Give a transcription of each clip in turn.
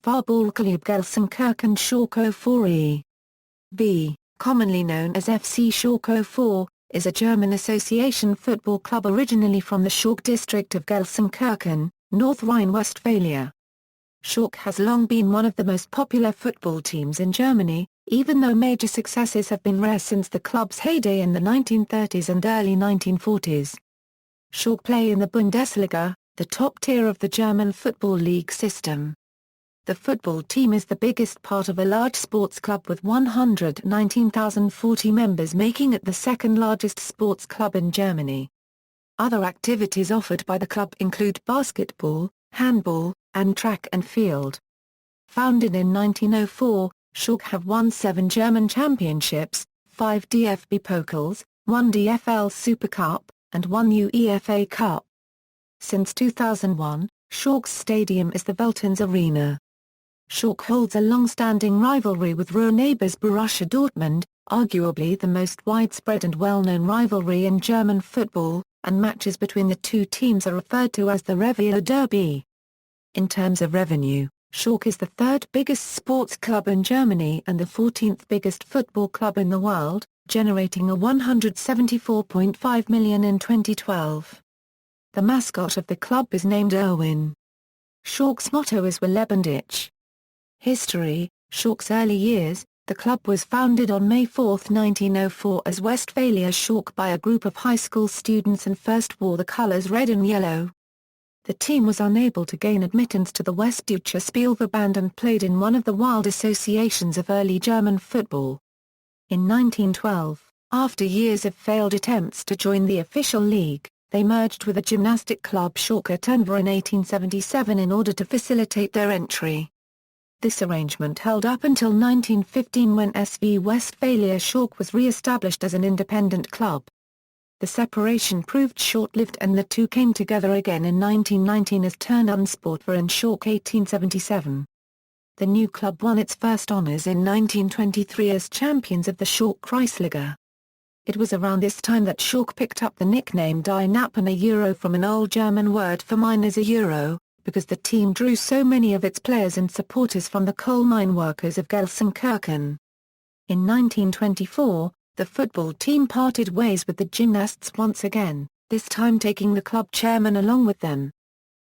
Fußballclub Gelsenkirchen-Schalke 4 e.V., commonly known as FC Schalke 4, is a German association football club originally from the Schalke district of Gelsenkirchen, North Rhine-Westphalia. Schalke has long been one of the most popular football teams in Germany, even though major successes have been rare since the club's heyday in the 1930s and early 1940s. Schalke play in the Bundesliga, the top tier of the German football league system. The football team is the biggest part of a large sports club with 119,040 members, making it the second largest sports club in Germany. Other activities offered by the club include basketball, handball, and track and field. Founded in 1904, Schalke have won 7 German championships, 5 DFB-Pokals, 1 DFL-Supercup, and 1 UEFA Cup. Since 2001, Schalke's stadium is the Veltins Arena. Schalke holds a long-standing rivalry with Ruhr neighbours Borussia Dortmund, arguably the most widespread and well-known rivalry in German football, and matches between the two teams are referred to as the Revier Derby. In terms of revenue, Schalke is the third biggest sports club in Germany and the 14th biggest football club in the world, generating a $174.5 million in 2012. The mascot of the club is named Erwin. Schalke's motto is Wir leben dich. History: Schalke's early years. The club was founded on May 4, 1904 as Westphalia Schalke by a group of high school students and first wore the colors red and yellow. The team was unable to gain admittance to the Westdeutscher Spielverband and played in one of the wild associations of early German football. In 1912, after years of failed attempts to join the official league, they merged with the gymnastic club Schalke Turnverein in 1877 in order to facilitate their entry. This arrangement held up until 1915 when SV Westphalia Schalke was re-established as an independent club. The separation proved short-lived and the two came together again in 1919 as Turnverein Schalke 1877. The new club won its first honours in 1923 as champions of the Schalke Kreisliga. It was around this time that Schalke picked up the nickname Die Knappen, a euro from an old German word for miners, a euro, because the team drew so many of its players and supporters from the coal mine workers of Gelsenkirchen. In 1924, the football team parted ways with the gymnasts once again, this time taking the club chairman along with them.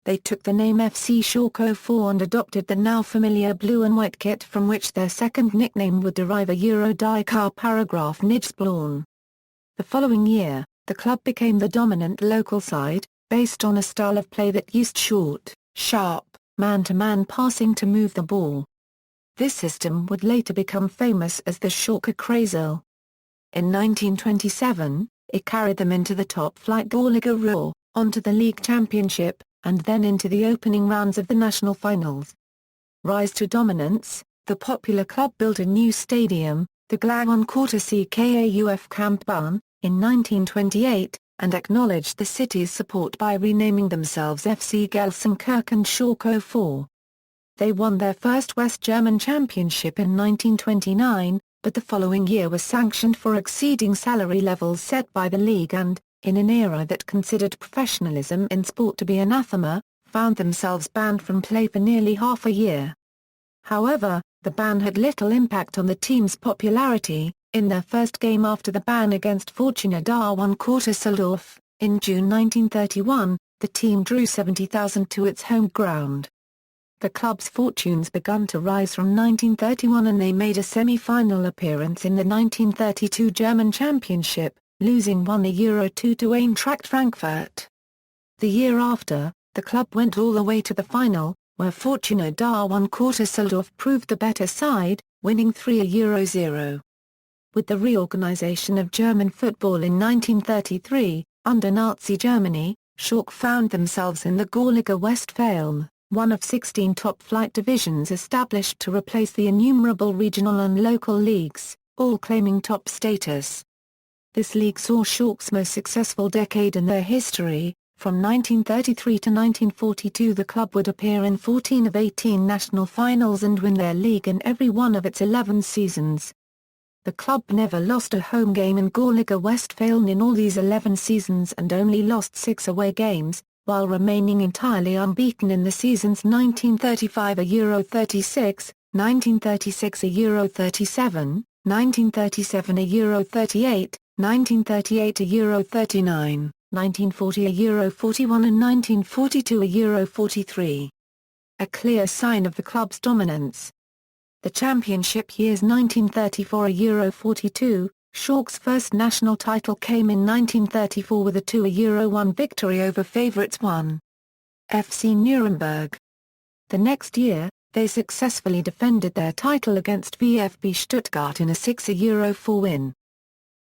They took the name FC Schalke 4 and adopted the now familiar blue and white kit from which their second nickname would derive, a euro die car paragraph Nijsblawn. The following year, the club became the dominant local side, based on a style of play that used short, sharp, man-to-man passing to move the ball. This system would later become famous as the Schalke Kreisel. In 1927, it carried them into the top-flight Gauliga Ruhr, onto the league championship, and then into the opening rounds of the national finals. Rise to dominance: the popular club built a new stadium, the Glaoncourtesy Kauf Kampbahn, in 1928, and acknowledged the city's support by renaming themselves FC Gelsenkirchen-Schalke 4. They won their first West German championship in 1929, but the following year was sanctioned for exceeding salary levels set by the league and, in an era that considered professionalism in sport to be anathema, found themselves banned from play for nearly half a year. However, the ban had little impact on the team's popularity. In their first game after the ban against Fortuna Düsseldorf, in June 1931, the team drew 70,000 to its home ground. The club's fortunes began to rise from 1931 and they made a semi-final appearance in the 1932 German Championship, losing 1-2 to Eintracht Frankfurt. The year after, the club went all the way to the final, where Fortuna Düsseldorf proved the better side, winning 3-0. With the reorganization of German football in 1933, under Nazi Germany, Schalke found themselves in the Gauliga Westphalia, one of 16 top-flight divisions established to replace the innumerable regional and local leagues, all claiming top status. This league saw Schalke's most successful decade in their history. From 1933 to 1942 the club would appear in 14 of 18 national finals and win their league in every one of its 11 seasons. The club never lost a home game in Gauliga Westphalia in all these 11 seasons and only lost 6 away games, while remaining entirely unbeaten in the seasons 1935 a Euro 36, 1936 a Euro 37, 1937 a Euro 38, 1938 a Euro 39, 1940 a Euro 41 and 1942 a Euro 43. A clear sign of the club's dominance. The championship years 1934 a Euro 42, Schalke's first national title came in 1934 with a 2-1 victory over favourites 1. FC Nuremberg. The next year, they successfully defended their title against VfB Stuttgart in a 6-4 win.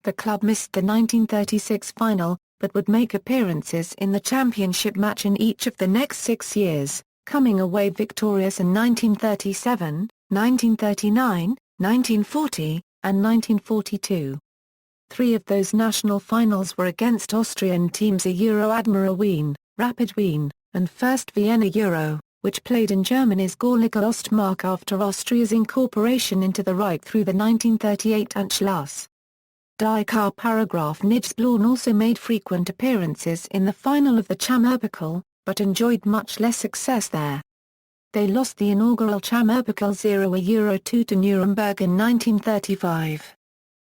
The club missed the 1936 final, but would make appearances in the championship match in each of the next 6 years, coming away victorious in 1937, 1939, 1940, and 1942. 3 of those national finals were against Austrian teams Euro Admira Wien, Rapid Wien, and First Vienna Euro, which played in Germany's Gauliga Ostmark after Austria's incorporation into the Reich through the 1938 Anschluss. Die Paragraph Nijsblauen also made frequent appearances in the final of the Championships, but enjoyed much less success there. They lost the inaugural Championships 0-2 to Nuremberg in 1935.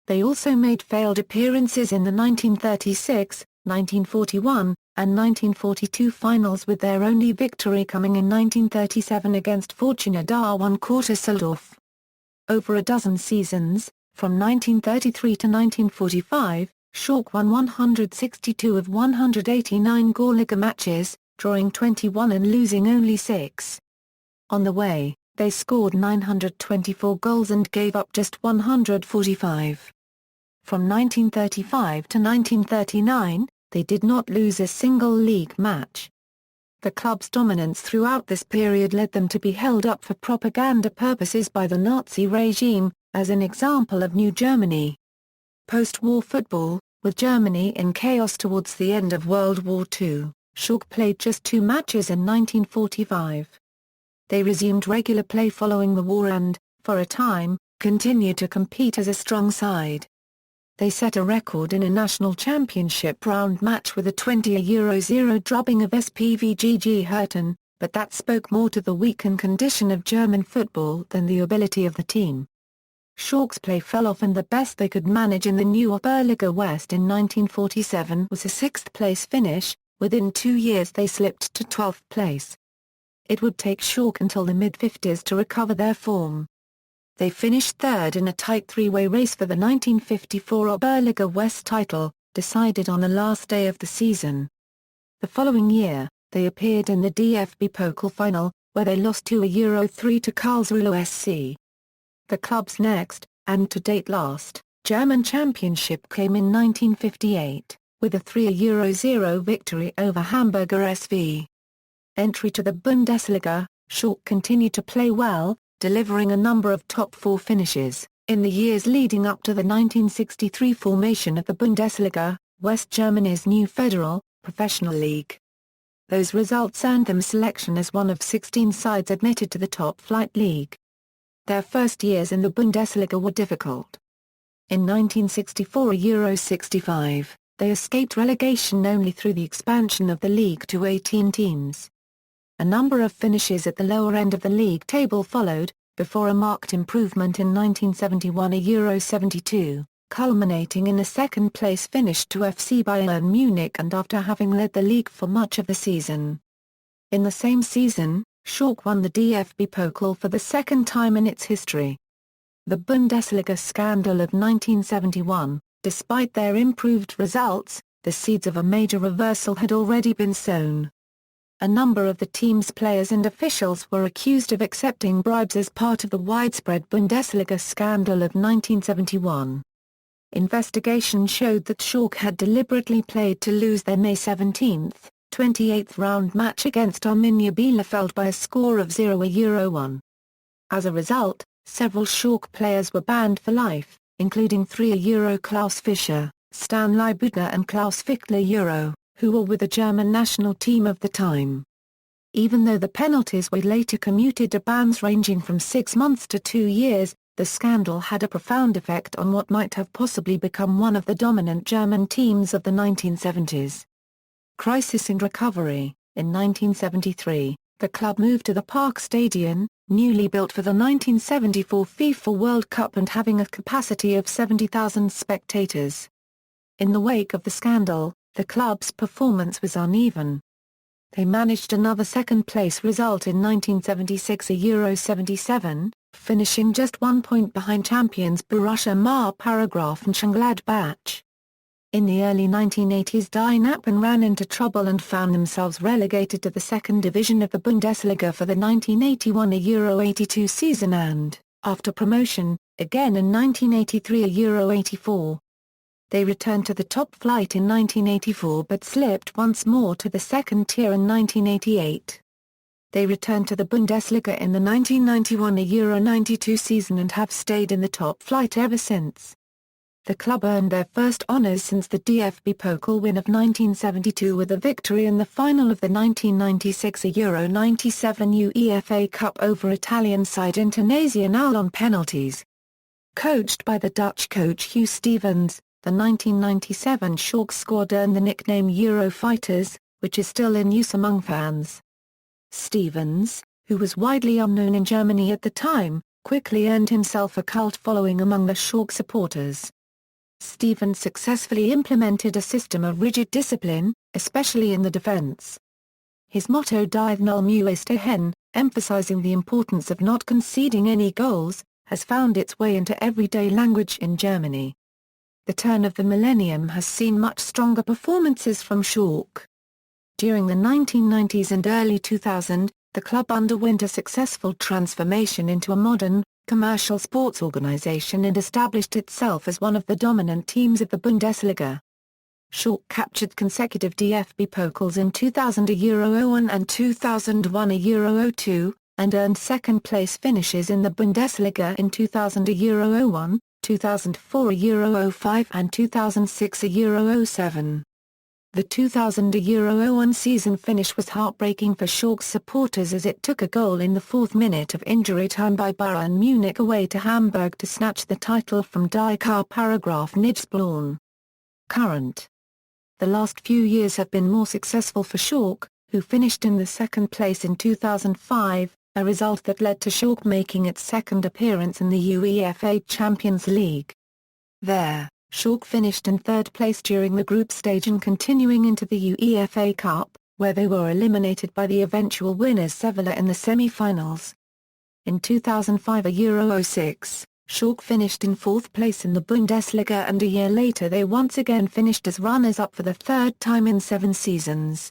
They also made failed appearances in the 1936, 1941, and 1942 finals, with their only victory coming in 1937 against Fortuna Darmstadt Düsseldorf. Over a dozen seasons, from 1933 to 1945, Schalke won 162 of 189 Gauliga matches, drawing 21 and losing only 6. On the way, they scored 924 goals and gave up just 145. From 1935 to 1939, they did not lose a single league match. The club's dominance throughout this period led them to be held up for propaganda purposes by the Nazi regime, as an example of New Germany. Post-war football, with Germany in chaos towards the end of World War II, Schalke played just 2 matches in 1945. They resumed regular play following the war and, for a time, continued to compete as a strong side. They set a record in a national championship round match with a 20-0 drubbing of SpVgg Herten, but that spoke more to the weakened condition of German football than the ability of the team. Schalke's play fell off, and the best they could manage in the new Oberliga West in 1947 was a 6th-place finish. Within 2 years they slipped to 12th place. It would take Schalke until the mid-50s to recover their form. They finished 3rd in a tight 3-way race for the 1954 Oberliga West title, decided on the last day of the season. The following year, they appeared in the DFB-Pokal final, where they lost 2-3 to Karlsruhe SC. The club's next, and to date last, German championship came in 1958, with a 3-0 victory over Hamburger SV. Entry to the Bundesliga, Schalke continued to play well, delivering a number of top 4 finishes. In the years leading up to the 1963 formation of the Bundesliga, West Germany's new federal, professional league. Those results earned them selection as one of 16 sides admitted to the top-flight league. Their first years in the Bundesliga were difficult. In 1964 Euro 65, they escaped relegation only through the expansion of the league to 18 teams. A number of finishes at the lower end of the league table followed, before a marked improvement in 1971 Euro 72, culminating in a second-place finish to FC Bayern Munich, and after having led the league for much of the season. In the same season, Schalke won the DFB-Pokal for the second time in its history. The Bundesliga scandal of 1971, despite their improved results, the seeds of a major reversal had already been sown. A number of the team's players and officials were accused of accepting bribes as part of the widespread Bundesliga scandal of 1971. Investigation showed that Schalke had deliberately played to lose their May 17, 28th round match against Arminia Bielefeld by a score of 0-1. As a result, several Schalke players were banned for life, including 3 Klaus Fischer, Stan Leibüdner and Klaus Fichtler, who were with the German national team of the time. Even though the penalties were later commuted to bans ranging from 6 months to 2 years, the scandal had a profound effect on what might have possibly become one of the dominant German teams of the 1970s. Crisis and recovery. In 1973, the club moved to the Parkstadion, newly built for the 1974 FIFA World Cup and having a capacity of 70,000 spectators. In the wake of the scandal, the club's performance was uneven. They managed another second-place result in 1976 Euro 77, finishing just 1 point behind champions Borussia Mönchengladbach. In the early 1980s Die Knappen ran into trouble and found themselves relegated to the second division of the Bundesliga for the 1981 Euro 82 season and, after promotion, again in 1983 Euro 84. They returned to the top flight in 1984 but slipped once more to the second tier in 1988. They returned to the Bundesliga in the 1991 Euro 92 season and have stayed in the top flight ever since. The club earned their first honours since the DFB-Pokal win of 1972 with a victory in the final of the 1996 Euro 97 UEFA Cup over Italian side Internazionale on penalties. Coached by the Dutch coach Hugh Stevens, the 1997 Schalke squad earned the nickname Eurofighters, which is still in use among fans. Stevens, who was widely unknown in Germany at the time, quickly earned himself a cult following among the Schalke supporters. Stevens successfully implemented a system of rigid discipline, especially in the defence. His motto Die 0 ist hin, emphasizing the importance of not conceding any goals, has found its way into everyday language in Germany. The turn of the millennium has seen much stronger performances from Schalke. During the 1990s and early 2000s, the club underwent a successful transformation into a modern, commercial sports organization and established itself as one of the dominant teams of the Bundesliga. Schalke captured consecutive DFB-Pokals in 2000 Euro 01 and 2001 Euro 02, and earned second-place finishes in the Bundesliga in 2000 Euro 01, 2004 Euro 05 and 2006 Euro 07. The 2000 Euro 01 season finish was heartbreaking for Schalke's supporters as it took a goal in the 4th minute of injury time by Bayern Munich away to Hamburg to snatch the title from Die SSalkə. Current. The last few years have been more successful for Schalke, who finished in the second place in 2005, a result that led to Schalke making its second appearance in the UEFA Champions League. There, Schalke finished in third place during the group stage and continuing into the UEFA Cup, where they were eliminated by the eventual winners Sevilla in the semi-finals. In 2005 Euro 06, Schalke finished in fourth place in the Bundesliga and a year later they once again finished as runners-up for the third time in 7 seasons.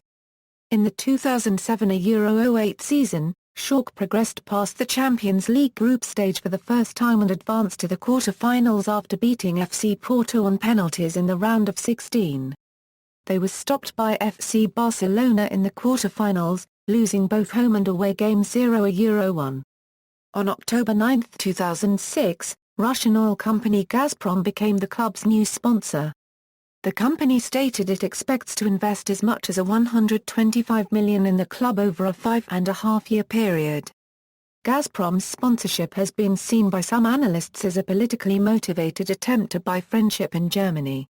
In the 2007 Euro 08 season, Schalke progressed past the Champions League group stage for the first time and advanced to the quarter-finals after beating FC Porto on penalties in the round of 16. They were stopped by FC Barcelona in the quarter-finals, losing both home and away games 0 Euro 1. On October 9, 2006, Russian oil company Gazprom became the club's new sponsor. The company stated it expects to invest as much as $125 million in the club over a 5.5-year period. Gazprom's sponsorship has been seen by some analysts as a politically motivated attempt to buy friendship in Germany.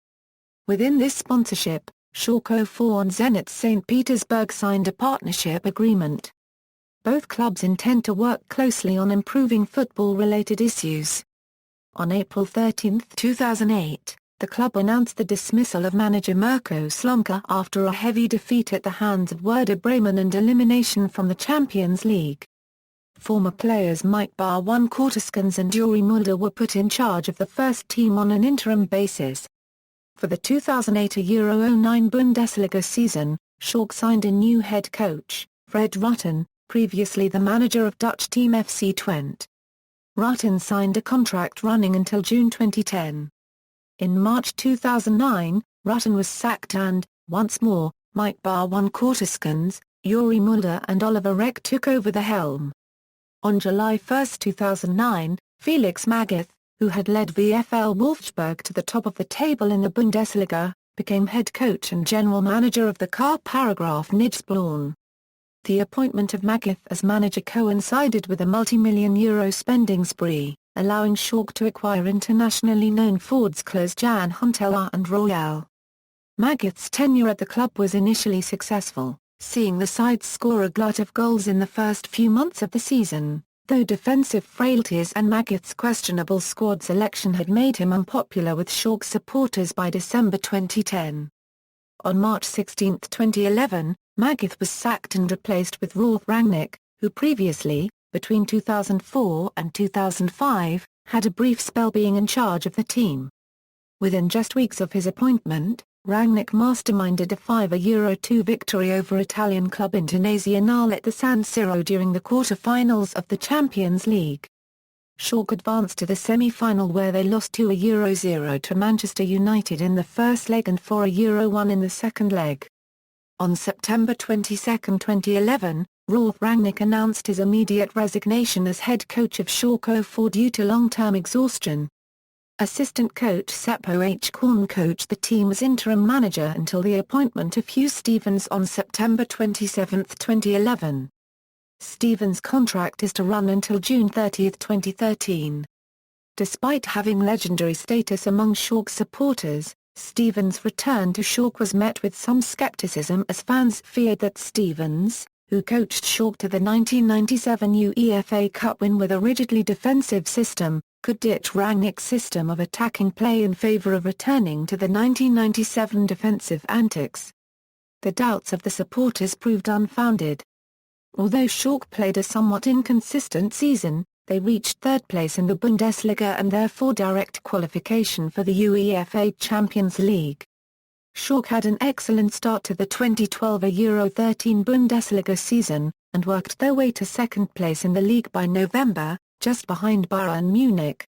Within this sponsorship, Schalke 04 and Zenit St. Petersburg signed a partnership agreement. Both clubs intend to work closely on improving football-related issues. On April 13, 2008, the club announced the dismissal of manager Mirko Slomka after a heavy defeat at the hands of Werder Bremen and elimination from the Champions League. Former players Mike Bar-1 and Yuri Mulder were put in charge of the first team on an interim basis. For the 2008 Euro 09 Bundesliga season, Schalke signed a new head coach, Fred Rutten, previously the manager of Dutch team FC Twente. Rutten signed a contract running until June 2010. In March 2009, Rutten was sacked and, once more, Mike Bar-1, Yuri Mulder and Oliver Reck took over the helm. On July 1, 2009, Felix Magath, who had led VfL Wolfsburg to the top of the table in the Bundesliga, became head coach and general manager of the ßalkə. The appointment of Magath as manager coincided with a multi-million-euro spending spree, allowing Schalke to acquire internationally known forwards Klaas-Jan Huntelaar and Royal. Magath's tenure at the club was initially successful. seeing the side score a glut of goals in the first few months of the season, though defensive frailties and Magath's questionable squad selection had made him unpopular with Schalke supporters by December 2010. On March 16, 2011, Magath was sacked and replaced with Rolf Rangnick, who previously, between 2004 and 2005, had a brief spell being in charge of the team. Within just weeks of his appointment, Rangnick masterminded a 5-2 victory over Italian club Internazionale at the San Siro during the quarter-finals of the Champions League. Schalke advanced to the semi-final where they lost 2-0 to Manchester United in the first leg and 4-1 in the second leg. On September 22, 2011, Rolf Rangnick announced his immediate resignation as head coach of Schalke 04 due to long-term exhaustion. Assistant coach Seppo H. Korn coached the team as interim manager until the appointment of Hugh Stevens on September 27, 2011. Stevens' contract is to run until June 30, 2013. Despite having legendary status among Schalke supporters, Stevens' return to Schalke was met with some skepticism as fans feared that Stevens, who coached Schalke to the 1997 UEFA Cup win with a rigidly defensive system, could ditch Rangnick's system of attacking play in favour of returning to the 1997 defensive antics. The doubts of the supporters proved unfounded. Although Schalke played a somewhat inconsistent season, they reached third place in the Bundesliga and therefore direct qualification for the UEFA Champions League. Schalke had an excellent start to the 2012-13 Bundesliga season, and worked their way to second place in the league by November, just behind Bayern Munich.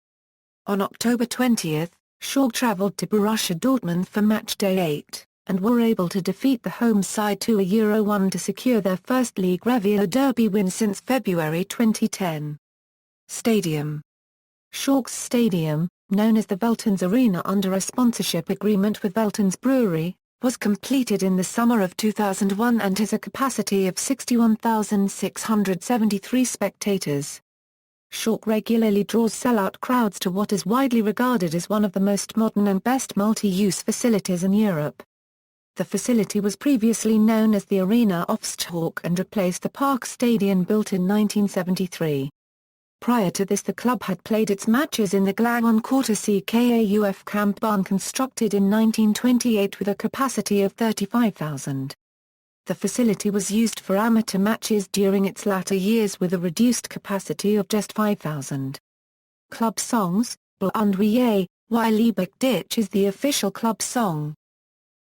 On October 20, Schalke travelled to Borussia Dortmund for match day 8, and were able to defeat the home side 2-1 to secure their first League Revier Derby win since February 2010. Stadium. Schalke's stadium, known as the Veltins Arena under a sponsorship agreement with Veltins Brewery, was completed in the summer of 2001 and has a capacity of 61,673 spectators. Schalke regularly draws sellout crowds to what is widely regarded as one of the most modern and best multi-use facilities in Europe. The facility was previously known as the Arena of Schalke and replaced the Parkstadion built in 1973. Prior to this the club had played its matches in the Glagon Quarter CKAUF Kampbahn constructed in 1928 with a capacity of 35,000. The facility was used for amateur matches during its latter years with a reduced capacity of just 5,000. Club songs, Ball und Wehe, Wie liebig dich is the official club song.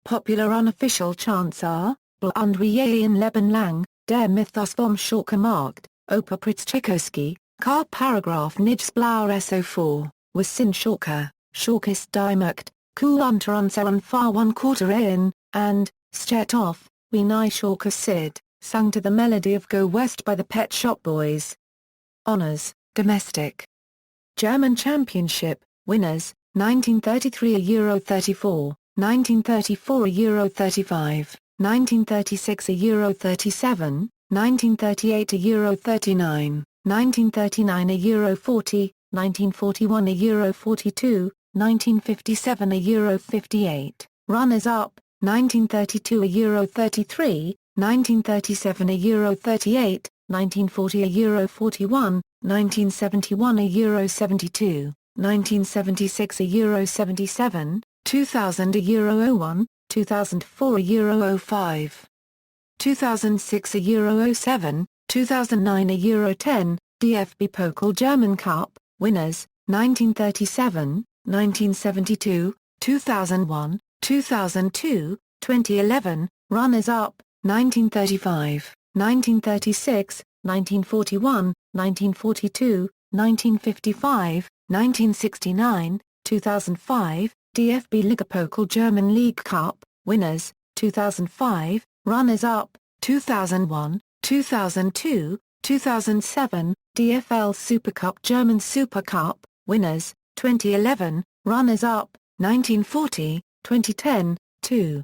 Popular unofficial chants are, Ball und Wehe in Leben lang, der Mythos vom Schalke Markt, Opa Pritzchikowski, Car Paragraph Nichts Blauer SO4, was Sin Schalke, Schalke ist die Macht, Cool unter unseren Fahr 1/4 in, and, Steht auf, wie nie Schalke Sid, sung to the melody of Go West by the Pet Shop Boys. Honours, domestic. German Championship, winners, 1933 Euro 34, 1934 Euro 35, 1936 Euro 37, 1938 Euro 39, 1939 Euro 40, 1941 Euro 42, 1957 Euro 58, runners-up, 1932 Euro 33, 1937 Euro 38, 1940 Euro 41, 1971 Euro 72, 1976 Euro 77, 2000 Euro 01, 2004 Euro 05, 2006 Euro 07, 2009 Euro 10, DFB-Pokal German Cup, winners, 1937, 1972, 2001, 2002, 2011, runners-up, 1935, 1936, 1941, 1942, 1955, 1969, 2005, DFB Ligapokal German League Cup, winners, 2005, runners-up, 2001, 2002, 2007, DFL-Supercup German Super Cup, winners, 2011, runners-up, 1940, 2010, 2.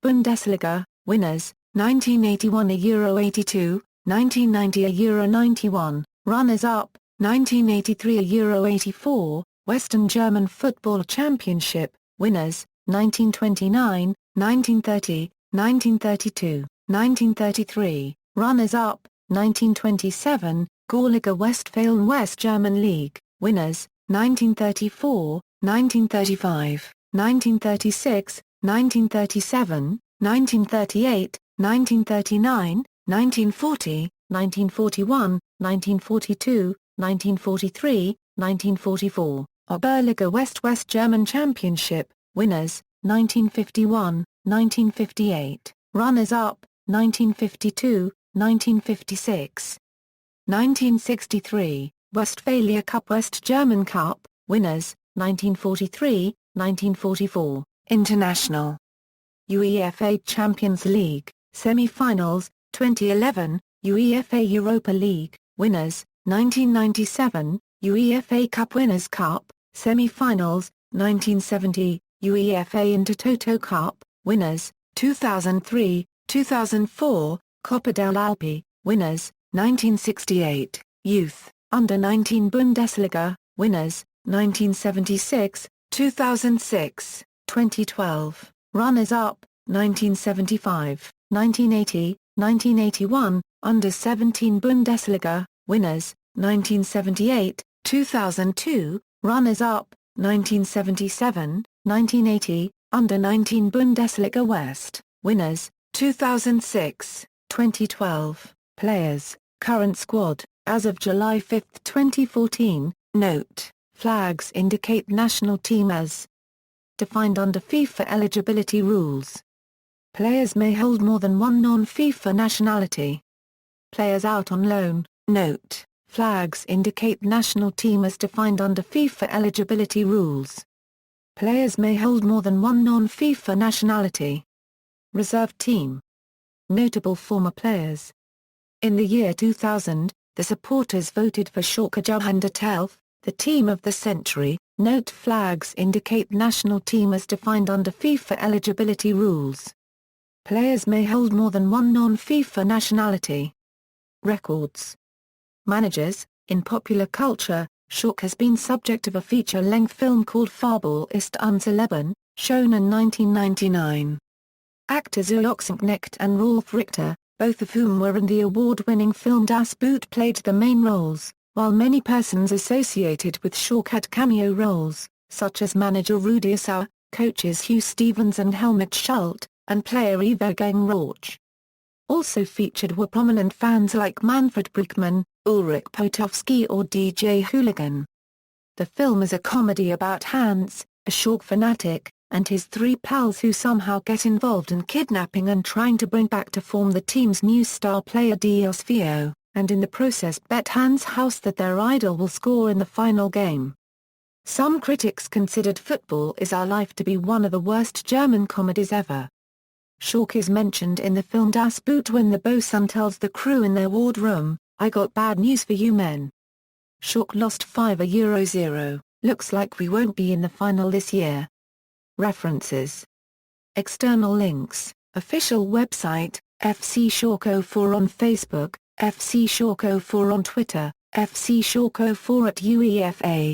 Bundesliga, winners, 1981 Euro 82, 1990 Euro 91, runners-up, 1983 Euro 84, Western German Football Championship, winners, 1929, 1930, 1932. 1933, runners-up, 1927, Gauliga Westfalen West German League, winners, 1934, 1935, 1936, 1937, 1938, 1939, 1940, 1941, 1942, 1943, 1944, Oberliga West German Championship, winners, 1951, 1958, runners-up, 1952, 1956. 1963, Westphalia Cup West German Cup, winners, 1943, 1944, international. UEFA Champions League, semi-finals, 2011, UEFA Europa League, winners, 1997, UEFA Cup Winners' Cup, semi-finals, 1970, UEFA Intertoto Cup, winners, 2003, 2004, Coppa dell'Alpi, winners, 1968, Youth, Under-19 Bundesliga, winners, 1976, 2006, 2012, runners-up, 1975, 1980, 1981, Under-17 Bundesliga, winners, 1978, 2002, runners-up, 1977, 1980, Under-19 Bundesliga West, winners, 2006, 2012, players, current squad, as of July 5, 2014, note, flags indicate national team as defined under FIFA eligibility rules. Players may hold more than one non-FIFA nationality. Players out on loan, note, flags indicate national team as defined under FIFA eligibility rules. Players may hold more than one non-FIFA nationality. Reserve team. Notable former players. In the year 2000, the supporters voted for Schalke Jahrhundertelf, the team of the century. Note flags indicate national team as defined under FIFA eligibility rules. Players may hold more than one non-FIFA nationality. Records. Managers. In popular culture, Schalke has been subject of a feature-length film called Fabel ist unser Leben, shown in 1999. Actors Uwe Ochsenknecht and Rolf Richter, both of whom were in the award-winning film Das Boot, played the main roles, while many persons associated with Schalke had cameo roles, such as manager Rudi Assauer, coaches Hugh Stevens and Helmut Schulte, and player Wolfgang Rauch. Also featured were prominent fans like Manfred Brinkmann, Ulrich Potowski or DJ Hooligan. The film is a comedy about Hans, a Schalke fanatic, and his three pals who somehow get involved in kidnapping and trying to bring back to form the team's new star player Dios Fio, and in the process bet Hans' house that their idol will score in the final game. Some critics considered Football Is Our Life to be one of the worst German comedies ever. Schalke is mentioned in the film Das Boot when the bosun tells the crew in their wardroom, "I got bad news for you men. Schalke lost 5-0. Looks like we won't be in the final this year." References. External links, official website, FC Schalke 04 on Facebook, FC Schalke 04 on Twitter, FC Schalke 04 at UEFA.